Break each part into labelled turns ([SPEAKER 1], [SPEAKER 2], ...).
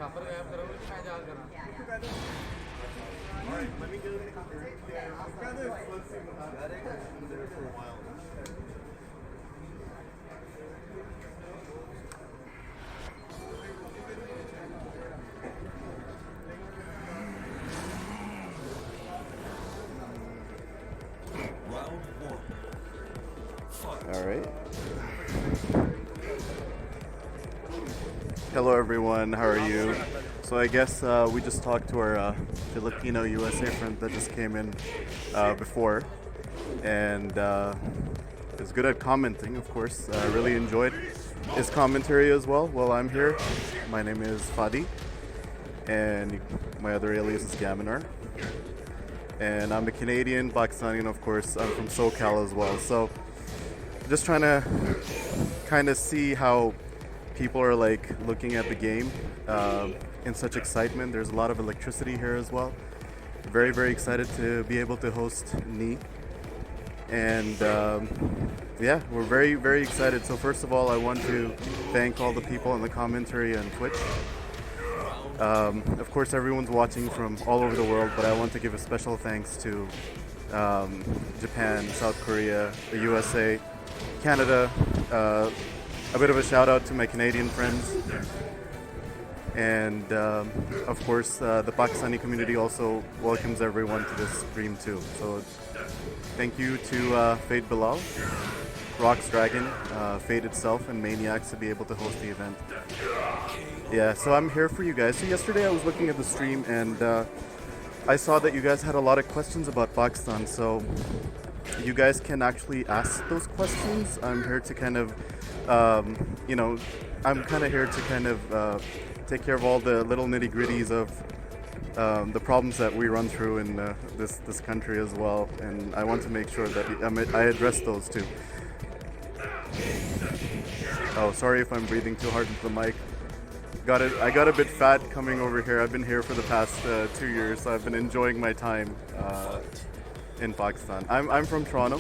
[SPEAKER 1] Alright, let me get it. Let's see what happens. There for a while.
[SPEAKER 2] All right. Hello everyone, how are you? So I guess we just talked to our Filipino USA friend that just came in before, and is good at commenting, of course. I really enjoyed his commentary as well while I'm here. My name is Fadi, and my other alias is Gaminar. And I'm a Canadian, Pakistani, and of course I'm from SoCal as well. So just trying to kind of see how people are like looking at the game in such excitement. There's a lot of electricity here as well. Very, very excited to be able to host NI. And yeah, we're very, very excited. So first of all, I want to thank all the people in the commentary and Twitch. Of course, everyone's watching from all over the world, but I want to give a special thanks to Japan, South Korea, the USA, Canada, a bit of a shout out to my Canadian friends, and of course the Pakistani community also welcomes everyone to this stream too. So thank you to Fade Bilal, RoxDragons, Fade itself, and Maniacs to be able to host the event. Yeah, so I'm here for you guys. So yesterday I was looking at the stream and I saw that you guys had a lot of questions about Pakistan, so you guys can actually ask those questions. I'm here to kind of, I'm kind of here to kind of take care of all the little nitty-gritties of the problems that we run through in this country as well, and I want to make sure that I address those too. Oh, sorry if I'm breathing too hard into the mic. I got a bit fat coming over here. I've been here for the past 2 years, so I've been enjoying my time in Pakistan. I'm from Toronto.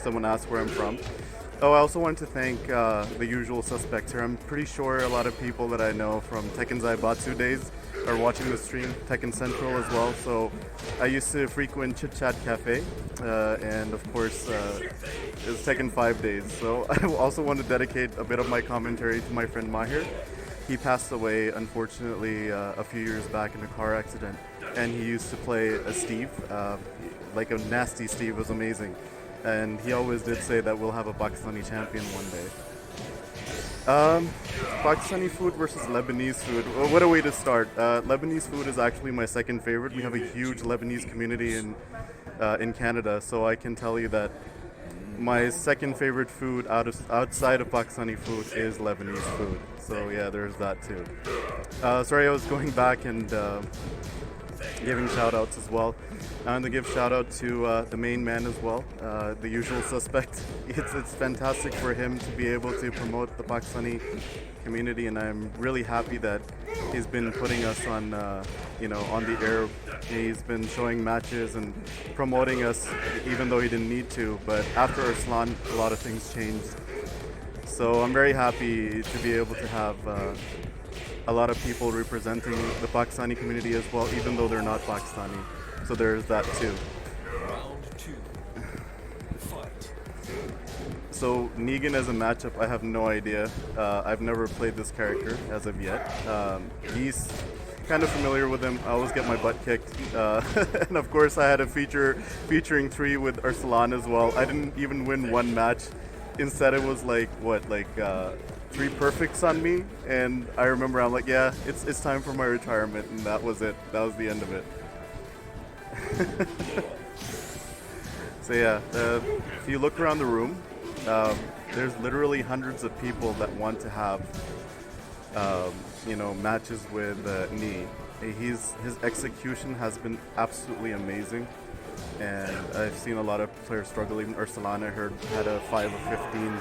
[SPEAKER 2] Someone asked where I'm from. Oh, I also want to thank the usual suspects here. I'm pretty sure a lot of people that I know from Tekken Zaibatsu days are watching the stream, Tekken Central as well. So I used to frequent Chit Chat Cafe, and of course it's Tekken 5 days. So I also want to dedicate a bit of my commentary to my friend Mahir. He passed away, unfortunately, a few years back in a car accident, and he used to play a Steve, like a nasty Steve. Was amazing, and he always did say that we'll have a Pakistani champion one day. Pakistani food versus Lebanese food. Well, what a way to start. Lebanese food is actually my second favorite. We have a huge Lebanese community in Canada, so I can tell you that my second favorite food outside of Pakistani food is Lebanese food. So yeah, there's that too. Sorry, I was going back and giving shout outs as well. I want to give shout out to the main man as well, the usual suspect. It's fantastic for him to be able to promote the Pakistani community, and I'm really happy that he's been putting us on, on the air. He's been showing matches and promoting us, even though he didn't need to. But after Arslan, a lot of things changed. So I'm very happy to be able to have a lot of people representing the Pakistani community as well, even though they're not Pakistani. So there's that too. So Negan as a matchup, I have no idea. I've never played this character as of yet. He's kind of familiar with him. I always get my butt kicked. And of course I had a featuring 3 with Arslan as well. I didn't even win one match. Instead it was like 3 perfects on me, and I remember I'm like, yeah, it's time for my retirement, and that was it. That was the end of it. So yeah, if you look around the room, there's literally hundreds of people that want to have matches with Ni. His execution has been absolutely amazing, and I've seen a lot of players struggle. Even Arslan, I heard, had a 5 of 15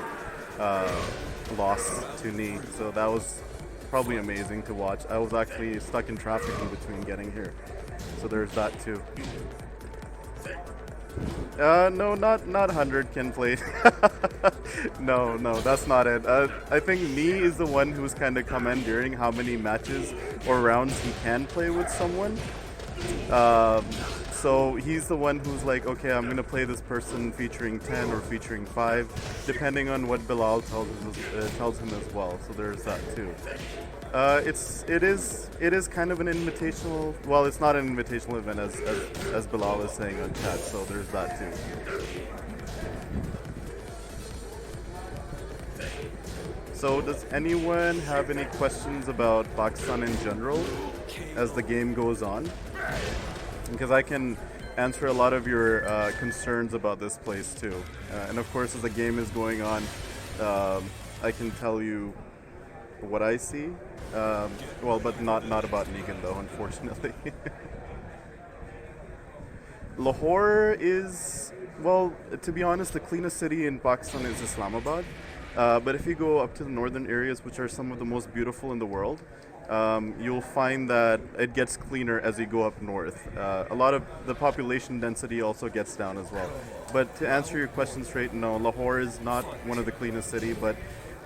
[SPEAKER 2] loss to Ni, so that was probably amazing to watch. I was actually stuck in traffic in between getting here, so there's that too. No, not 100 can play. No, that's not it. I think me is the one who's kind of commandeering how many matches or rounds he can play with someone. Um, so he's the one who's like, okay, I'm gonna play this person featuring 10 or featuring 5, depending on what Bilal tells him as well. So there's that too. It is kind of an invitational. Well, it's not an invitational event as Bilal is saying on chat. So there's that too. So does anyone have any questions about Pakistan in general as the game goes on? Because I can answer a lot of your concerns about this place too. And of course, as the game is going on, I can tell you what I see. Well, but not about Negan though, unfortunately. Lahore is, well, to be honest, the cleanest city in Pakistan is Islamabad. But if you go up to the northern areas, which are some of the most beautiful in the world, you'll find that it gets cleaner as you go up north. A lot of the population density also gets down as well. But to answer your question straight, no, Lahore is not one of the cleanest city, but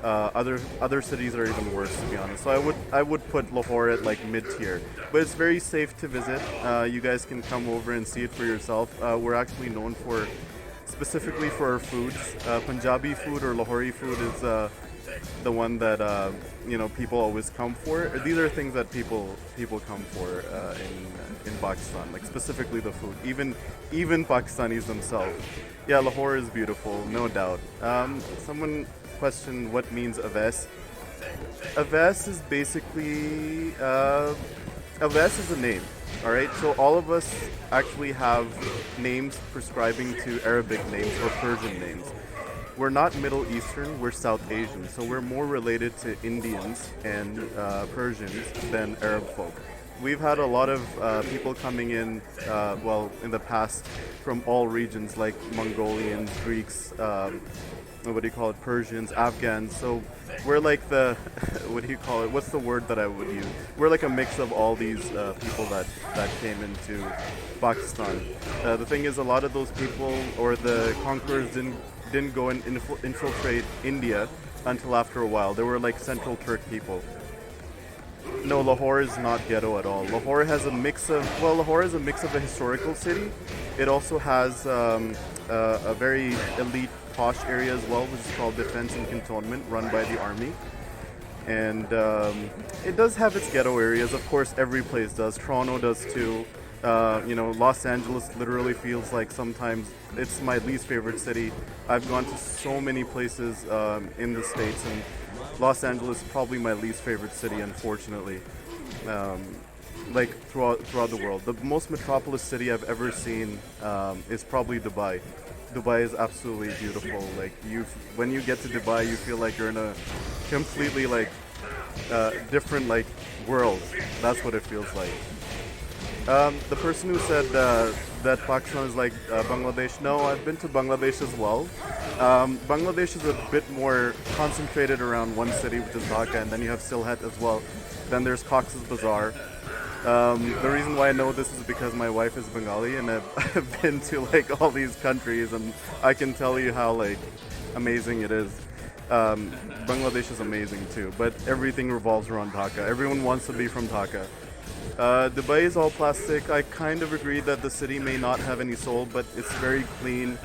[SPEAKER 2] other cities are even worse, to be honest. So I would put Lahore at like mid tier, but it's very safe to visit. You guys can come over and see it for yourself. We're actually known for specifically for our foods. Punjabi food or Lahori food is the one that people always come for. These are things that people come for in Pakistan, like specifically the food. Even Pakistanis themselves. Yeah, Lahore is beautiful, no doubt. Someone questioned what means Aves. Aves is basically Aves is a name. All right, so all of us actually have names prescribing to Arabic names or Persian names. We're not Middle Eastern, we're South Asian, so we're more related to Indians and Persians than Arab folk. We've had a lot of people coming in, in the past from all regions like Mongolians, Greeks, what do you call it, Persians, Afghans. So we're like the, what do you call it, what's the word that I would use? We're like a mix of all these people that came into Pakistan. The thing is, a lot of those people or the conquerors didn't go and infiltrate India until after a while. They were like Central Turk people. No, Lahore is not ghetto at all. Lahore has a mix of a historical city. It also has a very elite posh area as well, which is called Defense and Cantonment, run by the army. And it does have its ghetto areas. Of course, every place does. Toronto does too. Los Angeles literally feels like sometimes it's my least favorite city. I've gone to so many places in the States, and Los Angeles is probably my least favorite city, unfortunately. Like throughout the world. The most metropolis city I've ever seen is probably Dubai. Dubai is absolutely beautiful. Like when you get to Dubai, you feel like you're in a completely different world. That's what it feels like. The person who said that Pakistan is like Bangladesh, no, I've been to Bangladesh as well. Bangladesh is a bit more concentrated around one city, which is Dhaka, and then you have Sylhet as well. Then there's Cox's Bazar. The reason why I know this is because my wife is Bengali, and I've been to all these countries, and I can tell you how amazing it is. Bangladesh is amazing too, but everything revolves around Dhaka. Everyone wants to be from Dhaka. Dubai is all plastic. I kind of agree that the city may not have any soul, but it's very clean.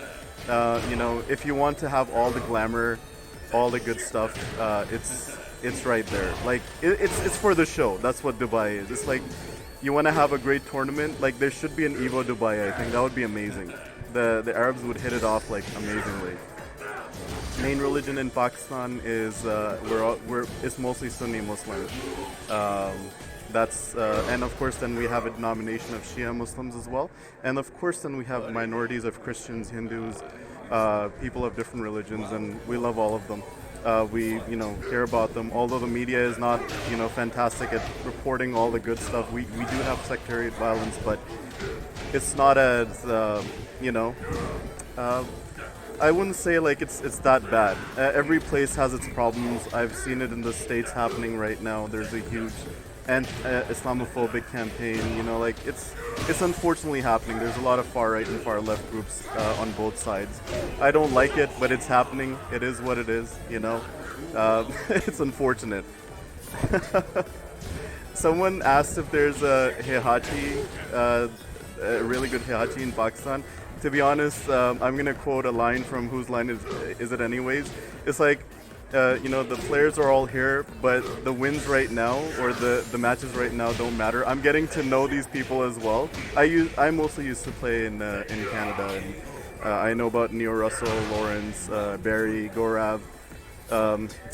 [SPEAKER 2] If you want to have all the glamour, all the good stuff, it's right there. It's for the show. That's what Dubai is. It's like you want to have a great tournament. There should be an Evo Dubai. I think that would be amazing. The Arabs would hit it off amazingly. Main religion in Pakistan is it's mostly Sunni Muslim. And of course then we have a denomination of Shia Muslims as well, and of course then we have minorities of Christians, Hindus, people of different religions, and we love all of them. We care about them, although the media is not fantastic at reporting all the good stuff. We do have sectarian violence, but it's not as I wouldn't say it's that bad. Every place has its problems. I've seen it in the States happening right now. There's a huge and Islamophobic campaign. You know, like it's unfortunately happening. There's a lot of far right and far left groups on both sides. I don't like it, but it's happening. It is what it is. You know, it's unfortunate. Someone asked if there's a hihachi, a really good hihachi in Pakistan. To be honest, I'm gonna quote a line from whose line is it anyways? It's like, you know, the players are all here, but the wins right now or the matches right now don't matter. I'm getting to know these people as well. I mostly used to play in Canada, and I know about Neo Russell, Lawrence, Barry, Gorav.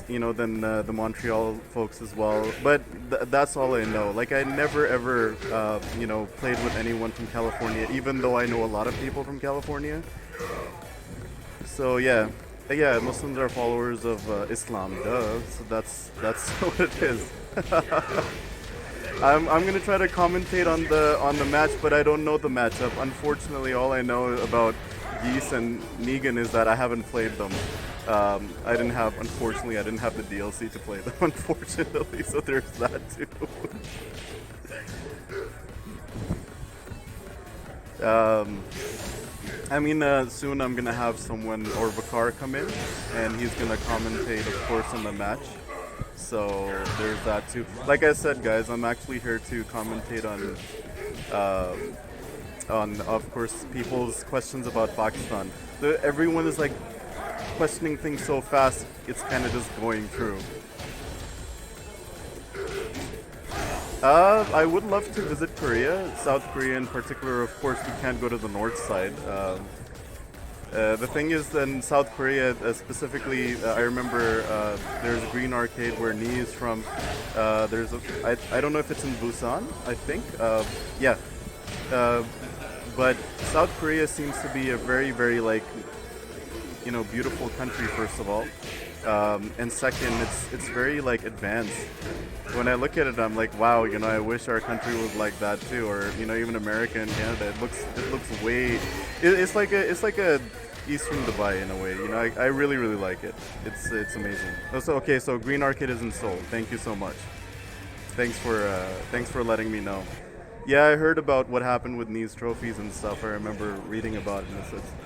[SPEAKER 2] You know, then the Montreal folks as well. But that's all I know. Like, I never ever, you know, played with anyone from California, even though I know a lot of people from California. So yeah, Muslims are followers of Islam, duh. So that's what it is. I'm gonna try to commentate on the match, but I don't know the matchup. Unfortunately, all I know about Geese and Negan is that I haven't played them. Unfortunately, I didn't have the DLC to play them, unfortunately, so there's that too. I mean, soon I'm gonna have someone, or Vakar, come in, and he's gonna commentate, of course, on the match. So there's that too. Like I said, guys, I'm actually here to commentate on, of course, people's questions about Pakistan. Everyone is like questioning things so fast, it's kind of just going through. I would love to visit Korea, South Korea in particular. Of course, we can't go to the north side. The thing is, in South Korea specifically, I remember there's a green arcade where Nee is from. I don't know if it's in Busan, I think. Yeah. But South Korea seems to be a very, very, like, you know, beautiful country, first of all, and second, it's very, like, advanced. When I look at it, I'm like, wow, you know, I wish our country was like that too, or, you know, even America and Canada. It looks way. It's like a Eastern Dubai in a way. You know, I really like it. It's amazing. So Green Arcade is in Seoul. Thank you so much. Thanks for letting me know. Yeah, I heard about what happened with Nee's trophies and stuff. I remember reading about it.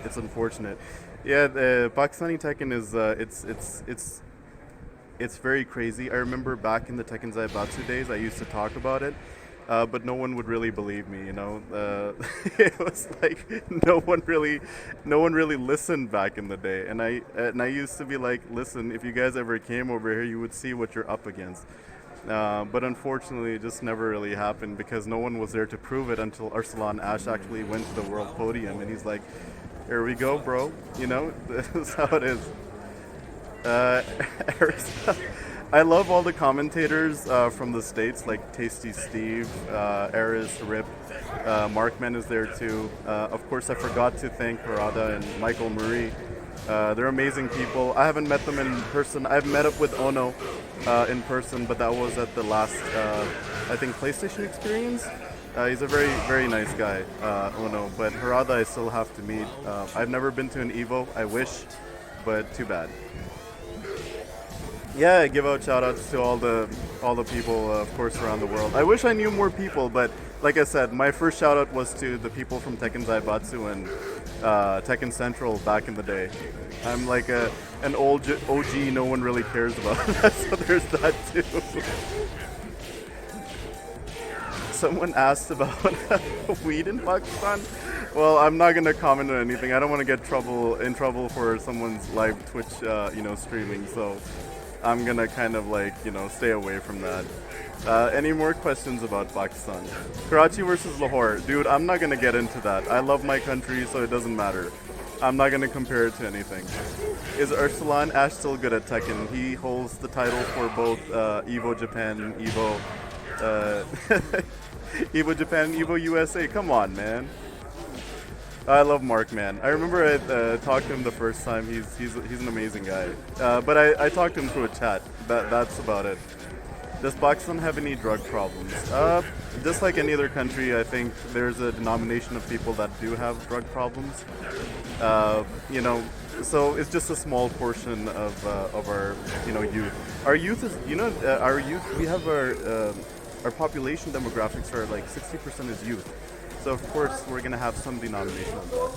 [SPEAKER 2] It's unfortunate. Yeah, the Pakistani Tekken is it's very crazy. I remember back in the Tekken Zaibatsu days, I used to talk about it, but no one would really believe me. You know, it was like no one really listened back in the day. And I used to be like, listen, if you guys ever came over here, you would see what you're up against. But unfortunately, it just never really happened because no one was there to prove it until Arsalan Ash actually went to the world podium, and he's like, here we go, bro. You know, this is how it is. I love all the commentators from the States, like Tasty Steve, Eris, Rip, Markman is there too. Of course, I forgot to thank Harada and Michael Murray. They're amazing people. I haven't met them in person. I've met up with Ono in person, but that was at the last, I think, PlayStation experience. He's a very, very nice guy, Ono, but Harada I still have to meet. I've never been to an Evo. I wish, but too bad. Yeah, I give out shout-outs to all the people, of course, around the world. I wish I knew more people, but like I said, my first shout-out was to the people from Tekken Zaibatsu and Tekken Central back in the day. I'm like an old OG no one really cares about, so there's that too. Someone asked about weed in Pakistan. Well, I'm not gonna comment on anything. I don't want to get in trouble for someone's live Twitch, streaming. So I'm gonna kind of like, stay away from that. Any more questions about Pakistan? Karachi versus Lahore, dude. I'm not gonna get into that. I love my country, so it doesn't matter. I'm not gonna compare it to anything. Is Arsalan Ash still good at Tekken? He holds the title for both Evo Japan and Evo. Evo Japan, Evo USA. Come on, man. I love Mark, man. I remember I talked to him the first time. He's an amazing guy. But I talked to him through a chat. That's about it. Does Pakistan have any drug problems? Just like any other country, I think there's a denomination of people that do have drug problems. So it's just a small portion of our youth. Our youth is our youth. We have our population demographics are like 60% is youth. So of course we're gonna have some denomination of that.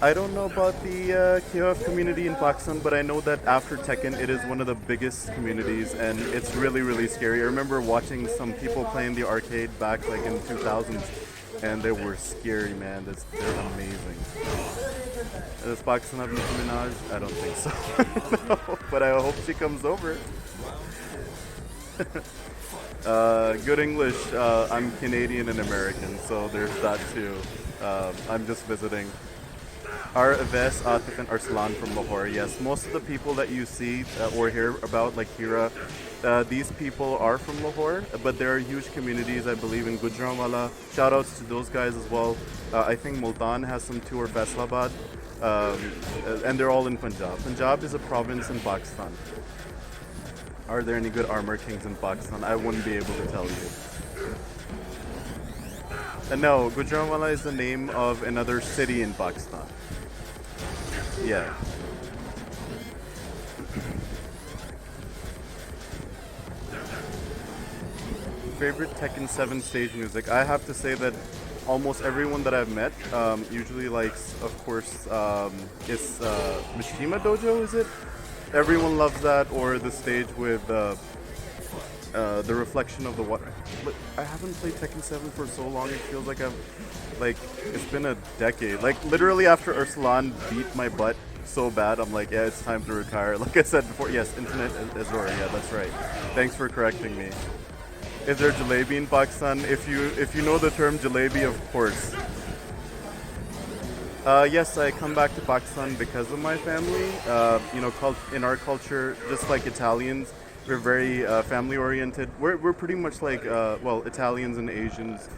[SPEAKER 2] I don't know about the KOF community in Pakistan, but I know that after Tekken, it is one of the biggest communities, and it's really, really scary. I remember watching some people playing the arcade back like in 2000s, and they were scary, man. They're amazing. Does Pakistan have Nicki Minaj? I don't think so. No, but I hope she comes over. Good English. I'm Canadian and American, so there's that too. I'm just visiting. Are Aves, Atif, and Arslan from Lahore? Yes, most of the people that you see or hear about, like Hira, these people are from Lahore, but there are huge communities, I believe, in Gujranwala. Shout outs to those guys as well. I think Multan has some too, or Faisalabad, and they're all in Punjab. Punjab is a province in Pakistan. Are there any good armor kings in Pakistan? I wouldn't be able to tell you. No, Gujranwala is the name of another city in Pakistan. Yeah. Favorite Tekken 7 stage music? I have to say that almost everyone that I've met usually likes, of course, it's Mishima Dojo, is it? Everyone loves that, or the stage with the reflection of the water. I haven't played Tekken 7 for so long, it feels like it's been a decade. Like, literally after Arslan beat my butt so bad, I'm like, yeah, it's time to retire. Like I said before, yes, Infinite Azor, yeah, that's right. Thanks for correcting me. Is there jalebi in Pakistan? If you know the term jalebi, of course. Yes, I come back to Pakistan because of my family. In our culture, just like Italians, we're very family-oriented. We're pretty much like, Italians and Asians,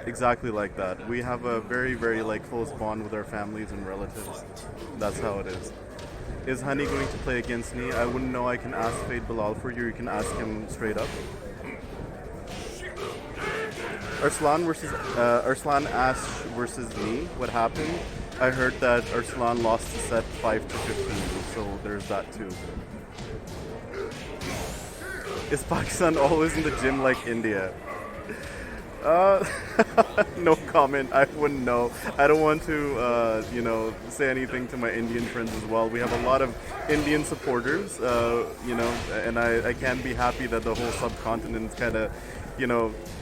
[SPEAKER 2] exactly like that. We have a very, very close bond with our families and relatives. That's how it is. Is Honey going to play against me? I wouldn't know. I can ask Fade Bilal for you. You can ask him straight up. Arslan Ash versus me. What happened? I heard that Arslan lost the set 5-15, so there's that too. Is Pakistan always in the gym like India? No comment. I wouldn't know. I don't want to, say anything to my Indian friends as well. We have a lot of Indian supporters, and I can be happy that the whole subcontinent is kind of,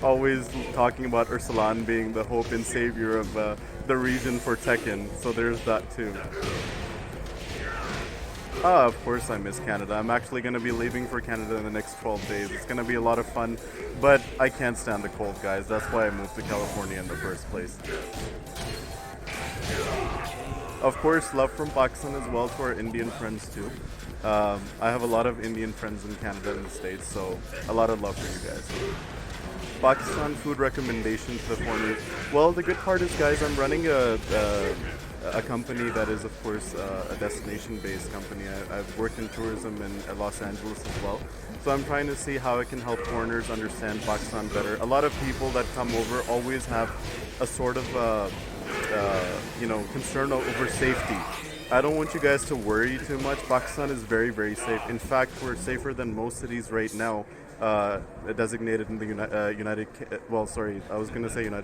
[SPEAKER 2] always talking about Arslan being the hope and savior of the region for Tekken. So there's that too. Of course I miss Canada. I'm actually going to be leaving for Canada in the next 12 days. It's going to be a lot of fun, but I can't stand the cold, guys. That's why I moved to California in the first place. Of course, love from Pakistan as well to our Indian friends too. I have a lot of Indian friends in Canada and the States, so a lot of love for you guys. Pakistan food recommendations for me. Well, the good part is, guys, I'm running a company that is, of course, a destination-based company. I've worked in tourism in Los Angeles as well. So I'm trying to see how I can help foreigners understand Pakistan better. A lot of people that come over always have a sort of, concern over safety. I don't want you guys to worry too much. Pakistan is very, very safe. In fact, we're safer than most cities right now. Designated in the United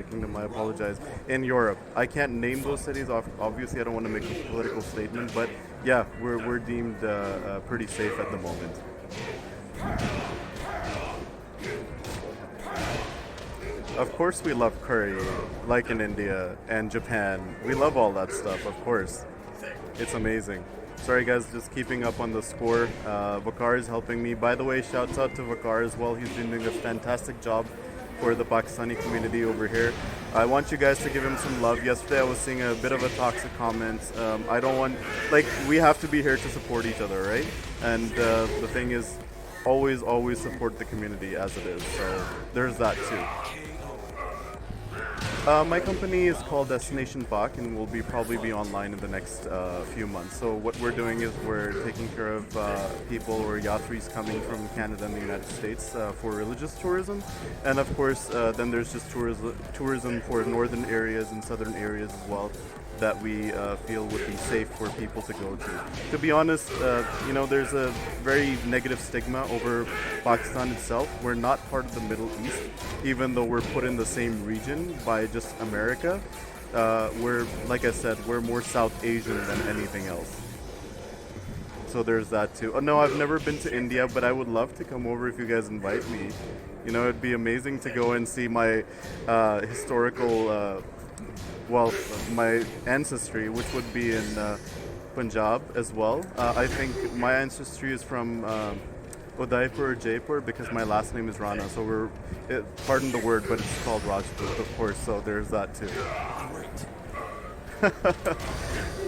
[SPEAKER 2] Kingdom, I apologize, in Europe. I can't name those cities, obviously I don't want to make a political statement, but yeah, we're deemed pretty safe at the moment. Of course we love curry, like in India and Japan. We love all that stuff, of course. It's amazing. Sorry guys, just keeping up on the score. Vakar is helping me. By the way, shouts out to Vakar as well. He's been doing a fantastic job for the Pakistani community over here. I want you guys to give him some love. Yesterday I was seeing a bit of a toxic comment. I don't want, we have to be here to support each other, right? And the thing is, always support the community as it is. So there's that too. My company is called Destination Pak and will probably be online in the next few months. So what we're doing is we're taking care of people or yatris coming from Canada and the United States for religious tourism. And of course, then there's just tourism for northern areas and southern areas as well. that we feel would be safe for people to go to. To be honest, there's a very negative stigma over Pakistan itself. We're not part of the Middle East, even though we're put in the same region by just America. We're, like I said, we're more South Asian than anything else. So there's that too. Oh, no, I've never been to India, but I would love to come over if you guys invite me. It'd be amazing to go and see my historical, my ancestry, which would be in Punjab as well. I think my ancestry is from Udaipur or Jaipur because my last name is Rana. So pardon the word, but it's called Rajput, of course. So there's that too.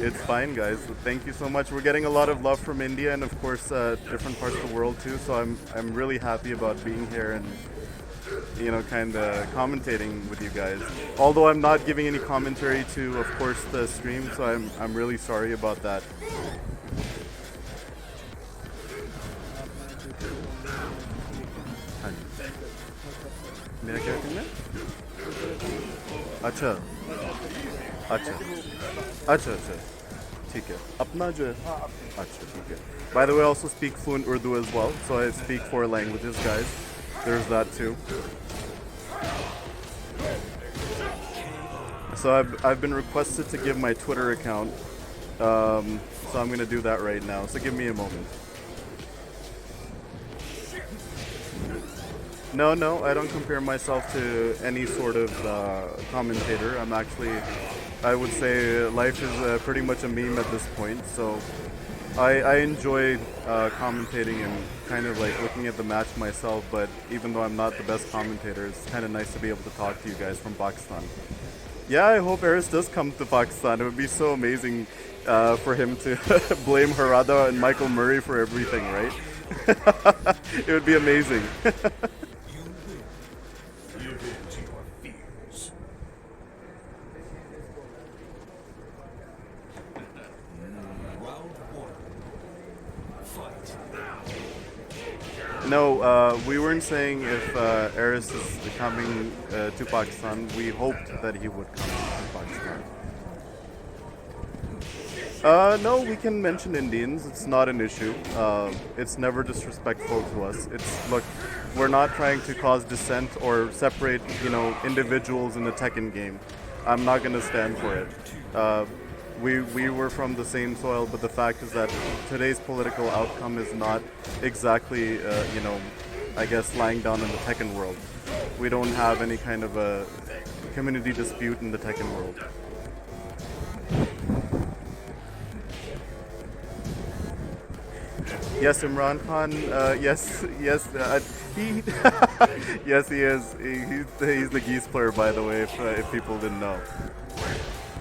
[SPEAKER 2] It's fine, guys. Thank you so much. We're getting a lot of love from India and, of course, different parts of the world too. So I'm really happy about being here and kind of commentating with you guys. Although I'm not giving any commentary to, of course, the stream. So I'm really sorry about that. मेरा क्या कहना है? अच्छा अच्छा अच्छा अच्छा ठीक है अपना जो है अच्छा ठीक है. By the way, I also speak fluent Urdu as well, so I speak 4 languages, guys. There's that too. So I've been requested to give my Twitter account, so I'm gonna do that right now. So give me a moment. No, I don't compare myself to any sort of commentator. I would say life is pretty much a meme at this point. So I enjoy commentating and kind of like looking at the match myself, but even though I'm not the best commentator, it's kind of nice to be able to talk to you guys from Pakistan. Yeah, I hope Eris does come to Pakistan. It would be so amazing for him to blame Harada and Michael Murray for everything, right? It would be amazing. No, we weren't saying if Eris is coming to Pakistan. We hoped that he would come to Pakistan. No, we can mention Indians. It's not an issue. It's never disrespectful to us. Look, we're not trying to cause dissent or separate, individuals in the Tekken game. I'm not going to stand for it. We were from the same soil, but the fact is that today's political outcome is not exactly, I guess, lying down in the Tekken world. We don't have any kind of a community dispute in the Tekken world. Yes, Imran Khan. Yes. He. Yes, he is. He's the geese player, by the way. If people didn't know.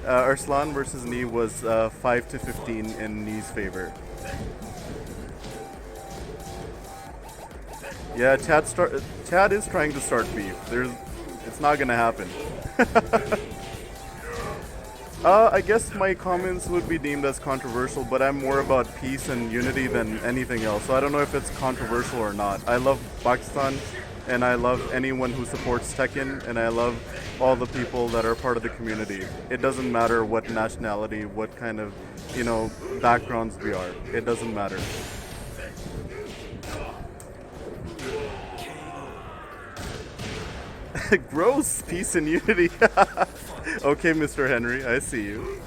[SPEAKER 2] Arslan versus Nee was 5-15 in Nee's favor. Yeah, Chad is trying to start beef. It's not gonna happen. I guess my comments would be deemed as controversial, but I'm more about peace and unity than anything else. So I don't know if it's controversial or not. I love Pakistan, and I love anyone who supports Tekken, and I love all the people that are part of the community. It doesn't matter what nationality, what kind of, backgrounds we are. It doesn't matter. Gross, peace and unity. Okay, Mr. Henry, I see you.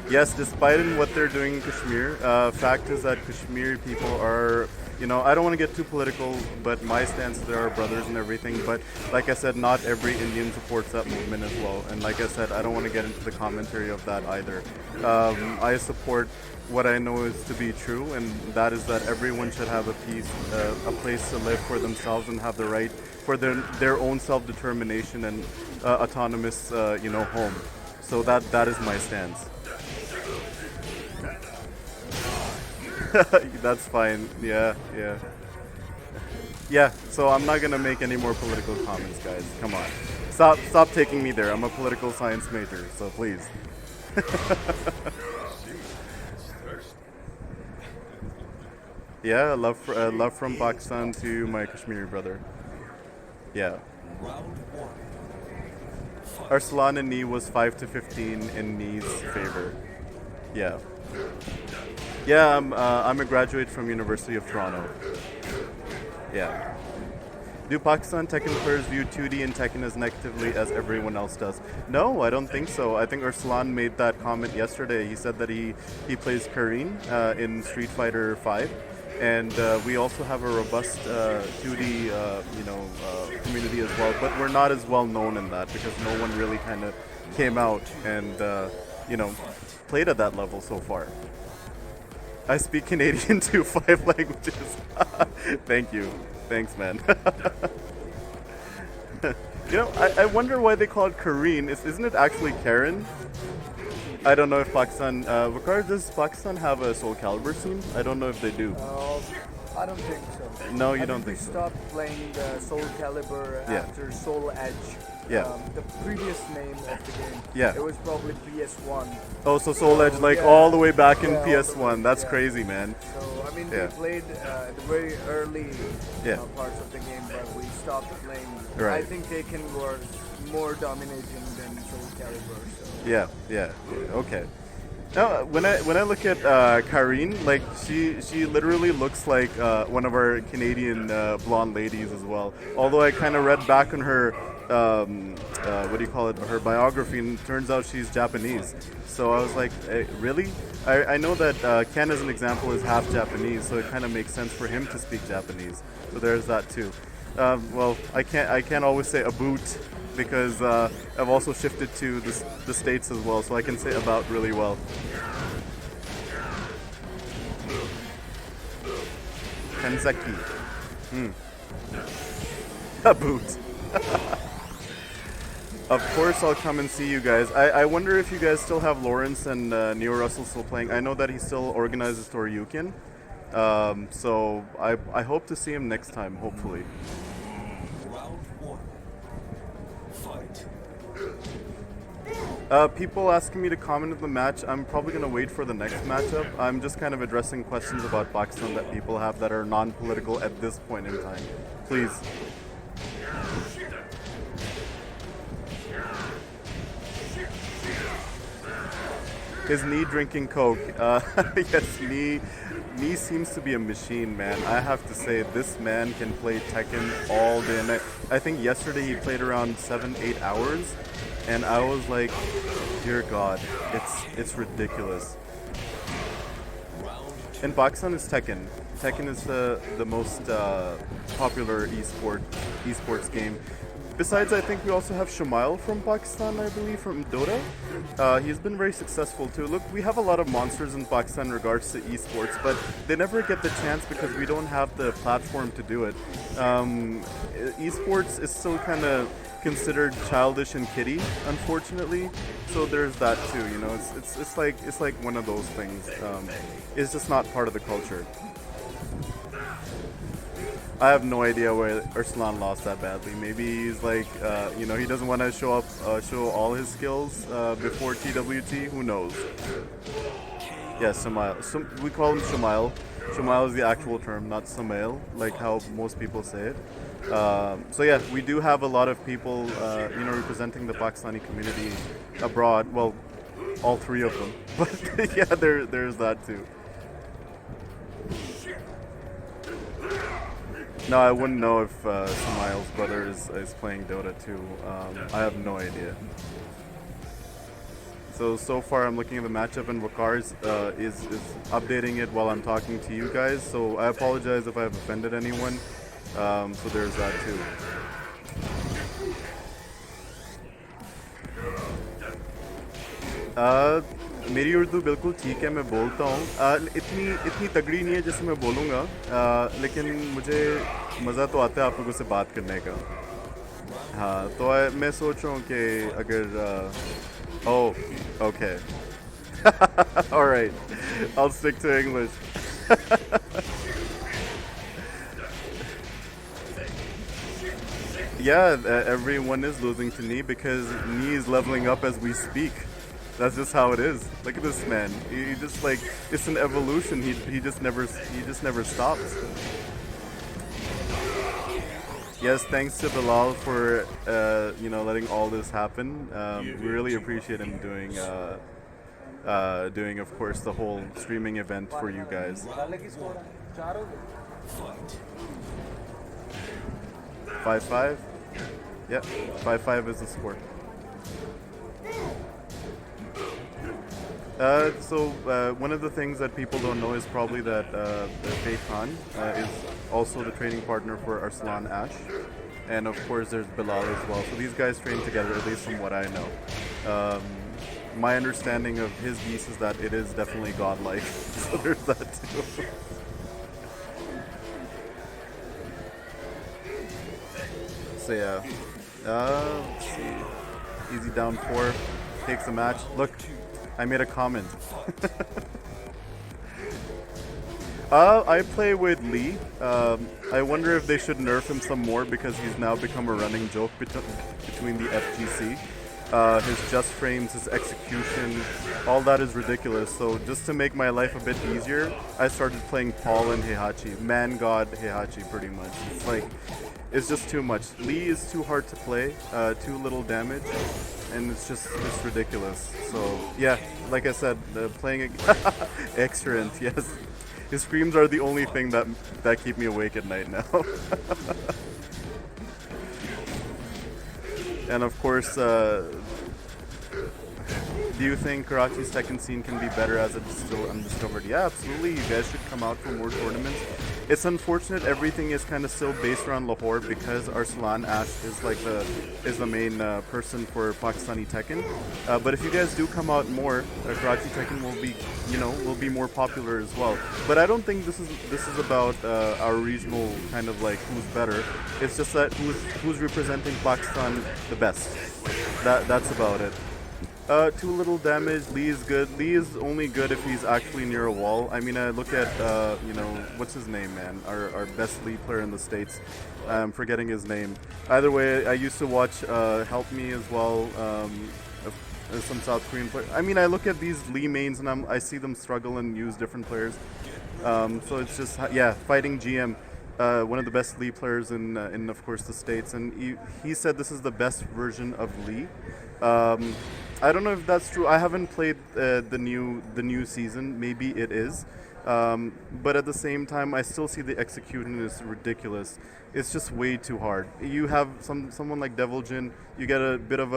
[SPEAKER 2] Yes, despite what they're doing in Kashmir, fact is that Kashmiri people are, I don't want to get too political, but my stance is there are brothers and everything. But like I said, not every Indian supports that movement as well. And like I said, I don't want to get into the commentary of that either. I support what I know is to be true, and that is that everyone should have a place to live for themselves and have the right for their own self-determination and autonomous, home. So that is my stance. That's fine. Yeah, so I'm not gonna make any more political comments, guys. Come on. Stop taking me there. I'm a political science major, so please. Yeah, love from Pakistan to my Kashmiri brother. Yeah. Arslan and Knee was 5-15 in Knee's favor. Yeah. Yeah, I'm a graduate from University of Toronto. Yeah. Do Pakistan Tekken players view 2D and Tekken as negatively as everyone else does? No, I don't think so. I think Arslan made that comment yesterday. He said that he plays Kareen in Street Fighter 5. And we also have a robust 2D community as well. But we're not as well known in that because no one really kind of came out and, played at that level so far. I speak Canadian too, 5 languages. Thank you. Thanks, man. I wonder why they call it Kareen. Isn't it actually Karen? I don't know if Pakistan... Wakar, does Pakistan have a Soul Calibur scene? I don't know if they do.
[SPEAKER 3] I don't think so.
[SPEAKER 2] No, you don't think
[SPEAKER 3] we
[SPEAKER 2] so.
[SPEAKER 3] stopped playing the Soul Calibur after Soul Edge.
[SPEAKER 2] Yeah.
[SPEAKER 3] The previous name of the game.
[SPEAKER 2] Yeah.
[SPEAKER 3] It was probably PS1.
[SPEAKER 2] Oh, so Soul Edge, all the way back in
[SPEAKER 3] Yeah,
[SPEAKER 2] PS1. That's crazy, man.
[SPEAKER 3] So, I mean, we played the very early parts of the game, but we stopped playing.
[SPEAKER 2] Right.
[SPEAKER 3] I think Taken was more dominating than Soul Calibur. So.
[SPEAKER 2] Yeah. Okay. Now, when I look at Kareen, she literally looks like one of our Canadian blonde ladies as well. Although I kind of read back on her, her biography, and it turns out she's Japanese. So I was like, really? I know that Ken, as an example, is half Japanese, so it kind of makes sense for him to speak Japanese. So there's that too. I can't always say about because I've also shifted to the States as well, so I can say about really well. Kenzeki. About. Of course I'll come and see you guys. I wonder if you guys still have Lawrence and Neo Russell still playing. I know that he still organizes Toryukin. So I hope to see him next time, hopefully. People asking me to comment on the match. I'm probably going to wait for the next matchup. I'm just kind of addressing questions about Pakistan that people have that are non-political at this point in time. Please. Is Knee drinking Coke? Yes, Knee seems to be a machine, man. I have to say, this man can play Tekken all day and night. I think yesterday he played around 7-8 hours, and I was like, dear God, it's ridiculous. In Pakistan, it's Tekken. Tekken is the most popular esports game. Besides, I think we also have Shumail from Pakistan, I believe, from Dota. He's been very successful too. Look, we have a lot of monsters in Pakistan in regards to esports, but they never get the chance because we don't have the platform to do it. Esports is still kind of considered childish and kiddie, unfortunately. So there's that too. You know, it's like one of those things. It's just not part of the culture. I have no idea where Arslan lost that badly. Maybe he's like, he doesn't want to show all his skills before TWT. Who knows? Yeah, Shumail. We call him Shumail. Shumail is the actual term, not Sumail, like how most people say it. So yeah, we do have a lot of people, representing the Pakistani community abroad. Well, all 3 of them. But yeah, there's that too. No, I wouldn't know if Sumail's brother is playing Dota too. I have no idea. So far I'm looking at the matchup, and Wakar is updating it while I'm talking to you guys. So I apologize if I've offended anyone. So there's that too. मेरी उर्दू बिल्कुल ठीक है, मैं बोलता हूँ. इतनी तगड़ी नहीं है जैसे मैं बोलूँगा, लेकिन मुझे मज़ा तो आता है आप लोगों से बात करने का. हाँ, तो मैं सोच रहा हूँ कि अगर okay. All right, I'll stick to English. Yeah, everyone is losing to Knee because Knee is leveling up as we speak. That's just how it is. Look at this man. He just it's an evolution. He just never stops. Yes, thanks to Bilal for letting all this happen. We really appreciate him doing of course the whole streaming event for you guys. 5-5. Yep, 5-5 is the score. One of the things that people don't know is probably that Faith Khan is also the training partner for Arslan Ash. And of course there's Bilal as well. So these guys train together, at least from what I know. My understanding of his geese is that it is definitely godlike. So there's that too. So yeah. Let's see. Easy down 4. Takes the match. Look, I made a comment. I play with Lee. I wonder if they should nerf him some more because he's now become a running joke between the FGC. His just frames, his execution, all that is ridiculous. So just to make my life a bit easier, I started playing Paul and Heihachi. Man God Heihachi, pretty much. It's just too much. Lee is too hard to play, too little damage, and it's ridiculous. So yeah, like I said, playing excellent. Yes, his screams are the only thing that keep me awake at night now. And of course, do you think Karachi's Tekken scene can be better as it's still undiscovered? Yeah, absolutely. You guys should come out for more tournaments. It's unfortunate everything is kind of still based around Lahore because Arslan Ash is the main person for Pakistani Tekken. But if you guys do come out more, Karachi Tekken will be more popular as well. But I don't think this is about our regional kind of like who's better. It's just that who's representing Pakistan the best. That's about it. Too little damage. Lee is good. Lee is only good if he's actually near a wall. I mean, I look at, what's his name, man? Our best Lee player in the States. I'm forgetting his name. Either way, I used to watch Help Me as well. Some South Korean players. I mean, I look at these Lee mains and I see them struggle and use different players. So it's just, yeah, fighting GM. One of the best Lee players in of course, the States. And he said this is the best version of Lee. I don't know if that's true. I haven't played the new season. Maybe it is, but at the same time, I still see the execution is ridiculous. It's just way too hard. You have someone like Devil Jin. You get a bit of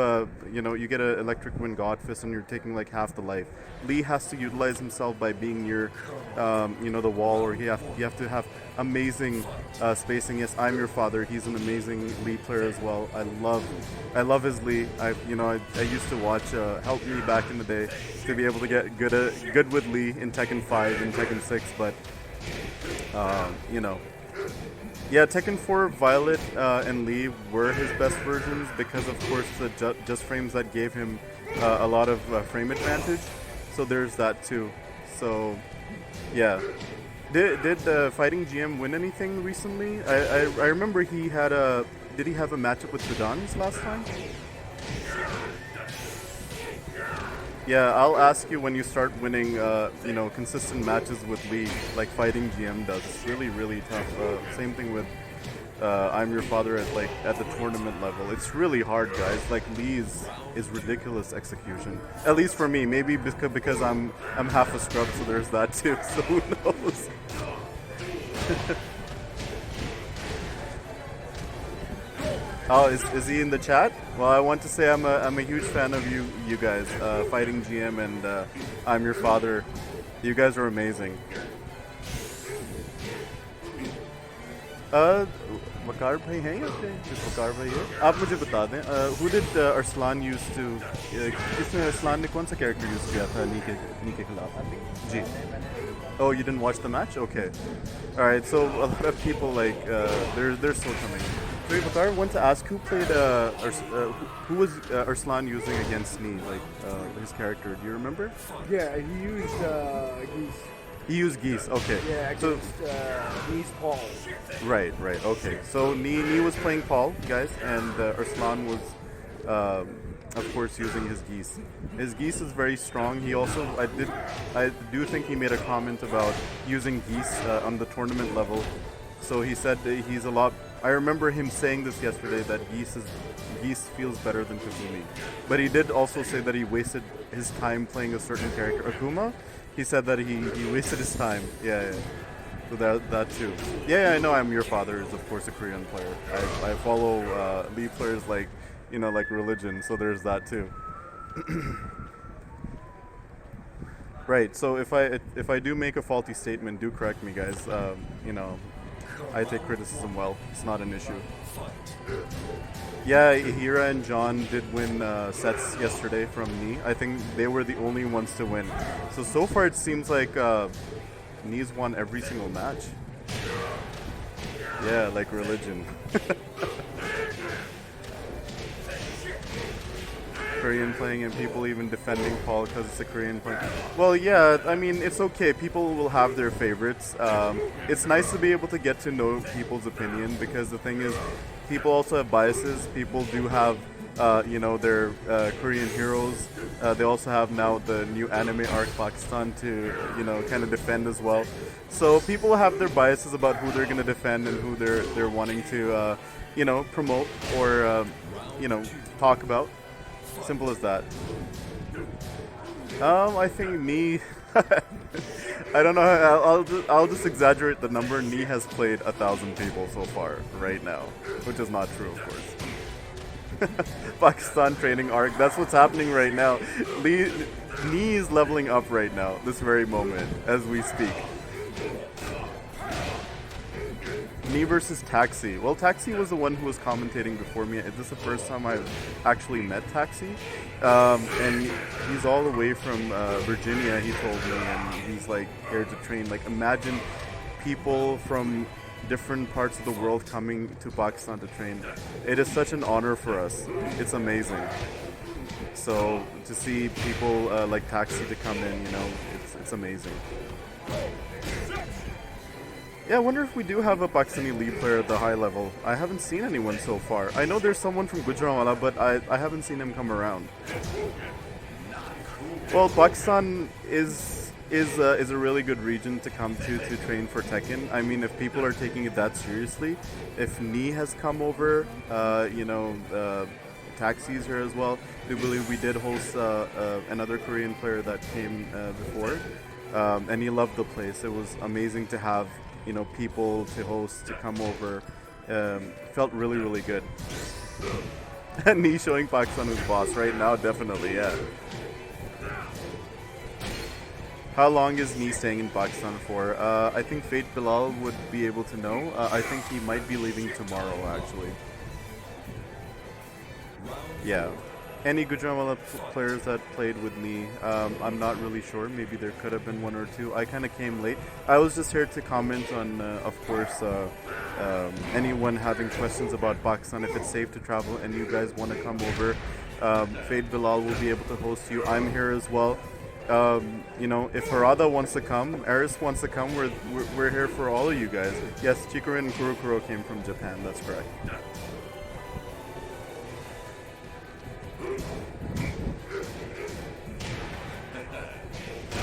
[SPEAKER 2] you get an Electric Wind God Fist, and you're taking like half the life. Lee has to utilize himself by being near, the wall, or you have to have amazing spacing. Yes, I'm Your Father. He's an amazing Lee player as well. I love his Lee. I used to watch Help Me back in the day to be able to get good with Lee in Tekken 5 and Tekken 6, but yeah, Tekken 4, Violet and Lee were his best versions because, of course, the just frames that gave him a lot of frame advantage. So there's that too. So yeah. Did Fighting GM win anything recently? I remember he had did he have a matchup with the Dons last time? Yeah, I'll ask you when you start winning, consistent matches with Lee, like Fighting GM does. It's really, really tough. Same thing with I'm Your Father at the tournament level. It's really hard, guys. Like Lee is ridiculous execution. At least for me. Maybe because I'm half a scrub, so there's that too. So who knows? Oh, is he in the chat? Well, I want to say I'm a huge fan of you guys, Fighting GM and I'm Your Father. You guys are amazing. वकार भाई हैं यहाँ पे? वकार भाई है? आप मुझे बता दें, who did Arslan use to? किसने Arslan ने कौन सा character use किया था नी के खिलाफ? जी. Oh, you didn't watch the match? Okay. All right. So a lot of people they're still coming. So Bakar, want to ask who played who was Arslan using against Nii, his character? Do you remember?
[SPEAKER 3] Yeah, he used Geese.
[SPEAKER 2] He used Geese. Okay.
[SPEAKER 3] Yeah, against Nii's Paul.
[SPEAKER 2] Right. Okay. So Nii was playing Paul, guys, and Arslan was, of course, using his Geese. His Geese is very strong. He also, I do think he made a comment about using Geese on the tournament level. So he said that he's a lot I remember him saying this yesterday that Geese feels better than Kazumi, but he did also say that he wasted his time playing a certain character. Akuma, he said that he wasted his time. Yeah. So that too. Yeah, I know. Your father is of course a Korean player. I follow League players like like religion. So there's that too. Right. So if I do make a faulty statement, do correct me, guys. I take criticism well. It's not an issue. Yeah, Hira and John did win sets yesterday from me. I think they were the only ones to win. So far it seems like Knees won every single match. Yeah, like religion. Korean playing and people even defending Paul because it's a Korean playing. Well, yeah, I mean, it's okay. People will have their favorites. It's nice to be able to get to know people's opinion because the thing is, people also have biases. People do have, their Korean heroes. They also have now the new anime arc Pakistan to, kind of defend as well. So people have their biases about who they're going to defend and who they're wanting to, promote or, talk about. Simple as that. I think Knee. I don't know. I'll just exaggerate the number. Knee has played 1,000 people so far right now, which is not true, of course. Pakistan training arc. That's what's happening right now. Knee is leveling up right now, this very moment, as we speak. Me versus Taxi. Well, Taxi was the one who was commentating before me. Is this the first time I've actually met Taxi? And he's all the way from Virginia, he told me, and he's like here to train. Like, imagine people from different parts of the world coming to Pakistan to train. It is such an honor for us. It's amazing. So to see people like Taxi to come in, it's amazing. Yeah, I wonder if we do have a Pakistani lead player at the high level. I haven't seen anyone so far. I know there's someone from Gujranwala, but I haven't seen him come around. Well, Pakistan is a really good region to come to train for Tekken. I mean, if people are taking it that seriously, if Knee has come over, Taxi's here as well. I believe we did host another Korean player that came before, and he loved the place. It was amazing to have people to host, to come over. Felt really, really good. And Knee showing Pakistan who's boss right now, definitely, yeah. How long is Knee staying in Pakistan for? I think Fate Bilal would be able to know. I think he might be leaving tomorrow, actually. Yeah. Any Gujranwala players that played with me, I'm not really sure. Maybe there could have been one or two. I kind of came late. I was just here to comment on, of course, anyone having questions about Pakistan, if it's safe to travel and you guys want to come over. Fade Bilal will be able to host you. I'm here as well. If Harada wants to come, Eris wants to come, we're here for all of you guys. Yes, Chikurin and Kurokuro came from Japan, that's correct.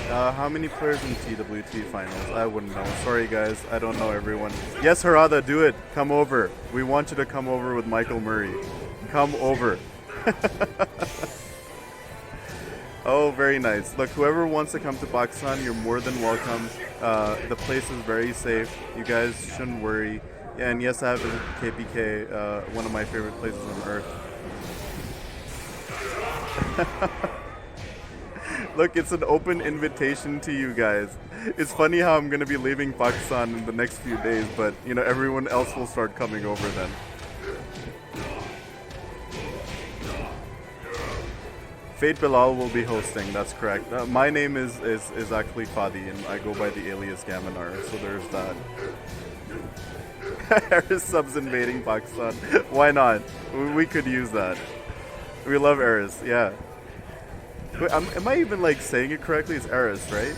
[SPEAKER 2] How many players in TWT finals? I wouldn't know. Sorry guys, I don't know everyone. Yes, Harada, do it. Come over. We want you to come over with Michael Murray. Come over. Oh, very nice. Look, whoever wants to come to Pakistan, you're more than welcome. The place is very safe. You guys shouldn't worry. Yeah, and yes, I have visited KPK, one of my favorite places on earth. Look, it's an open invitation to you guys. It's funny how I'm going to be leaving Pakistan in the next few days, but, everyone else will start coming over then. Fate Bilal will be hosting, that's correct. My name is actually Fadi, and I go by the alias Gaminar, so there's that. Eris subs invading Pakistan. Why not? We could use that. We love Eris, yeah. Wait, am I even saying it correctly? It's Eris, right?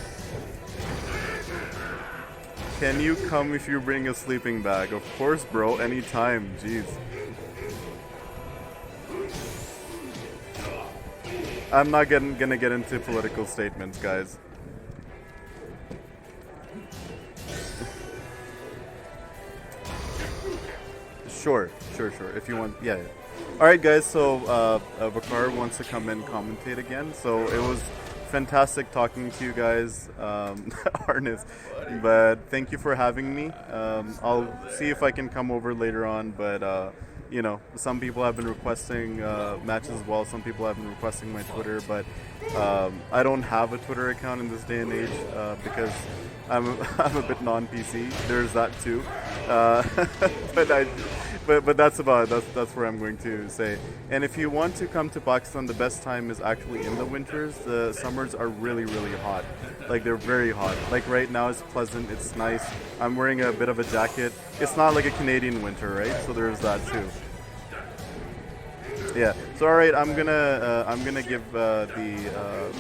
[SPEAKER 2] Can you come if you bring a sleeping bag? Of course, bro. Anytime. Jeez. I'm not gonna get into political statements, guys. Sure. If you want, yeah. All right, guys. So Vakar wants to come and commentate again. So it was fantastic talking to you guys, Arnis. But thank you for having me. I'll see if I can come over later on. But some people have been requesting matches as well. Some people have been requesting my Twitter, but I don't have a Twitter account in this day and age because I'm a bit non-PC. There's that too. But that's where I'm going to say. And if you want to come to Pakistan, the best time is actually in the winters. The summers are really, really hot. Like, they're very hot. Like right now it's pleasant, it's nice. I'm wearing a bit of a jacket. It's not like a Canadian winter, right? So there's that too. Yeah. So all right, I'm gonna give the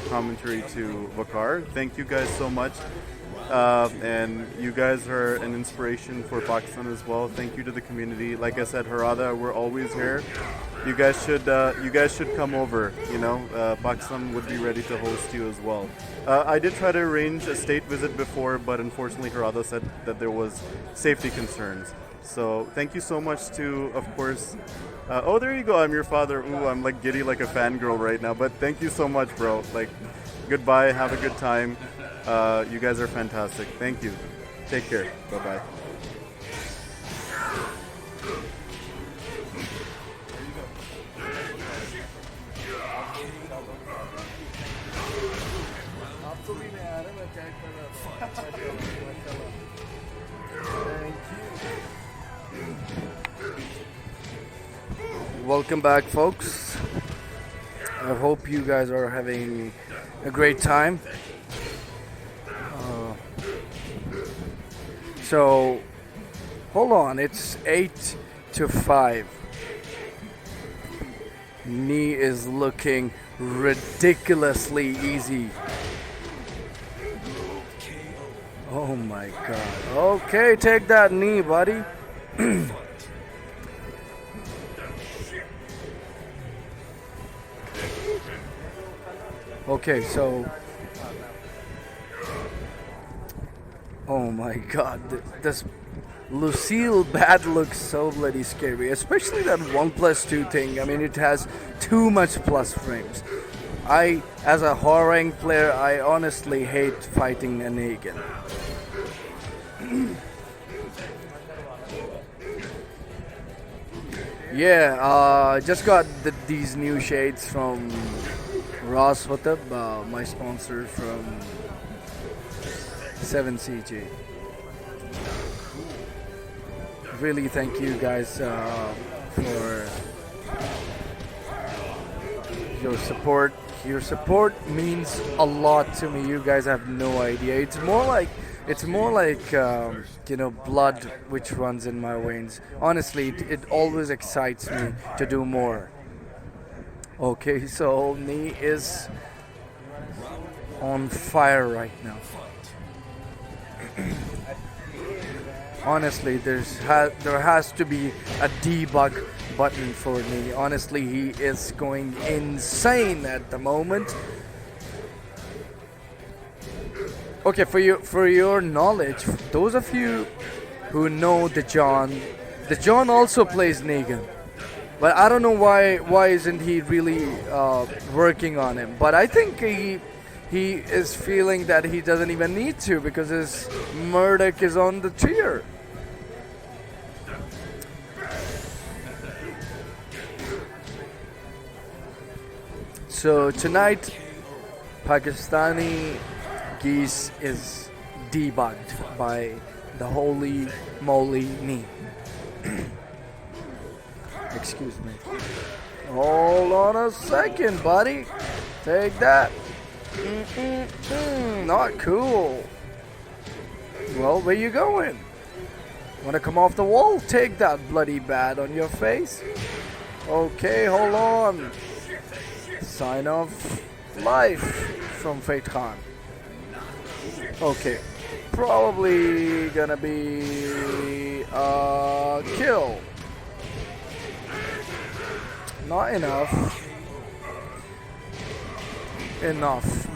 [SPEAKER 2] commentary to Vakar. Thank you guys so much. And you guys are an inspiration for Pakistan as well. Thank you to the community. Like I said, Harada, we're always here. You guys should come over. Pakistan would be ready to host you as well. I did try to arrange a state visit before, but unfortunately, Harada said that there was safety concerns. So thank you so much to, of course. Oh, there you go. I'm your father. Ooh, I'm like giddy like a fangirl right now. But thank you so much, bro. Like, goodbye. Have a good time. You guys are fantastic. Thank you. Take care. Bye-bye.
[SPEAKER 4] Welcome back, folks. I hope you guys are having a great time. So, hold on, it's 8-5. Knee is looking ridiculously easy. Oh my god. Okay, take that knee, buddy. Okay, so... Oh my god, this Lucille bat looks so bloody scary, especially that 1+2 thing. I mean, it has too much plus frames. As a Horang player, I honestly hate fighting a Negan. Yeah, just got these new shades from Ross Hotab, my sponsor from 7CG. Really thank you guys for your support. Your support means a lot to me. You guys have no idea. It's more like blood which runs in my veins. Honestly, it always excites me to do more. Okay, so knee is on fire right now. Honestly, there has to be a debug button for me. Honestly, he is going insane at the moment. Okay, for your knowledge, those of you who know the John also plays Negan. But I don't know why isn't he really working on him. But I think he is feeling that he doesn't even need to because his Murdoch is on the tier. So tonight, Pakistani Geese is debugged by the holy moly knee. Excuse me. Hold on a second, buddy. Take that. Not cool. Well, where you going? Wanna come off the wall? Take that bloody bat on your face. Okay, hold on. Sign of life from Fate Khan. Okay. Probably gonna be a kill. Not enough. Enough.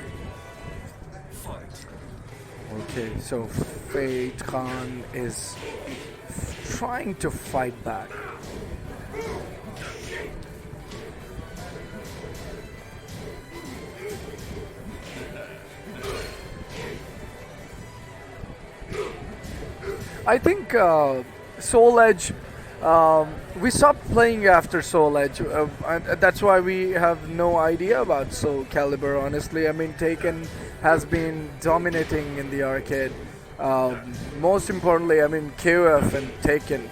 [SPEAKER 4] Okay, so Fate Khan is trying to fight back. I think Soul Edge. We stopped playing after Soul Edge, and that's why we have no idea about Soul Calibur. Honestly, I mean, Taken has been dominating in the arcade. Most importantly, I mean, KOF and Taken.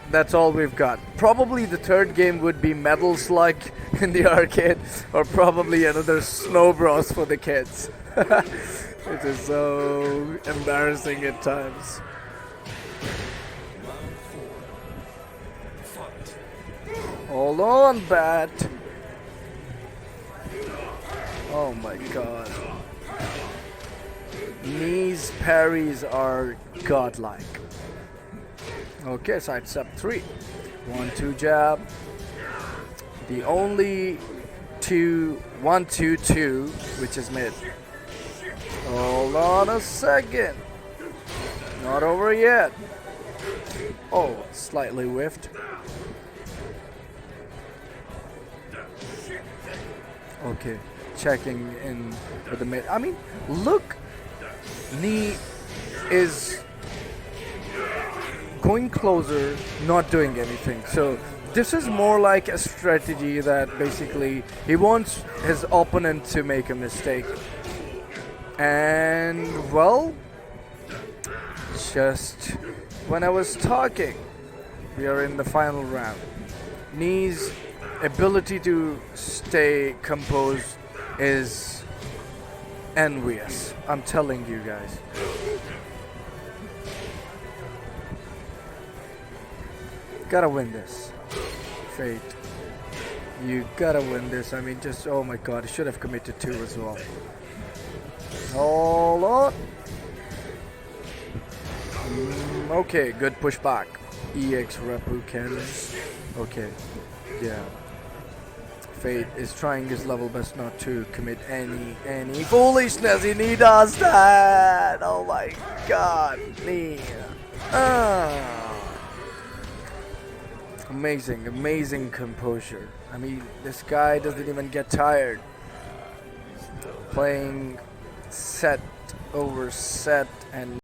[SPEAKER 4] That's all we've got. Probably the third game would be Metal Slug in the arcade, or probably another Snow Bros for the kids. It is so embarrassing at times. Hold on, Bat. Oh my god. Knees parries are godlike. Okay, sidestep 3. 1-2 jab. The only 1-2-2, which is mid. Hold on a second. Not over yet. Oh, slightly whiffed. Okay, checking in with the mid. I mean, look, knee is going closer, not doing anything. So this is more like a strategy that basically he wants his opponent to make a mistake. And well, just when I was talking, we are in the final round. Knee's ability to stay composed is envious. I'm telling you guys. Gotta win this. Fate. You gotta win this. I mean, just, oh my god, I should have committed 2 as well. Hold on. Okay, good pushback. EX Repu cannon. Okay, yeah. Fate is trying his level best not to commit any foolishness, and he does that. Oh my god, me. Amazing composure. I mean, this guy doesn't even get tired. Playing set over set and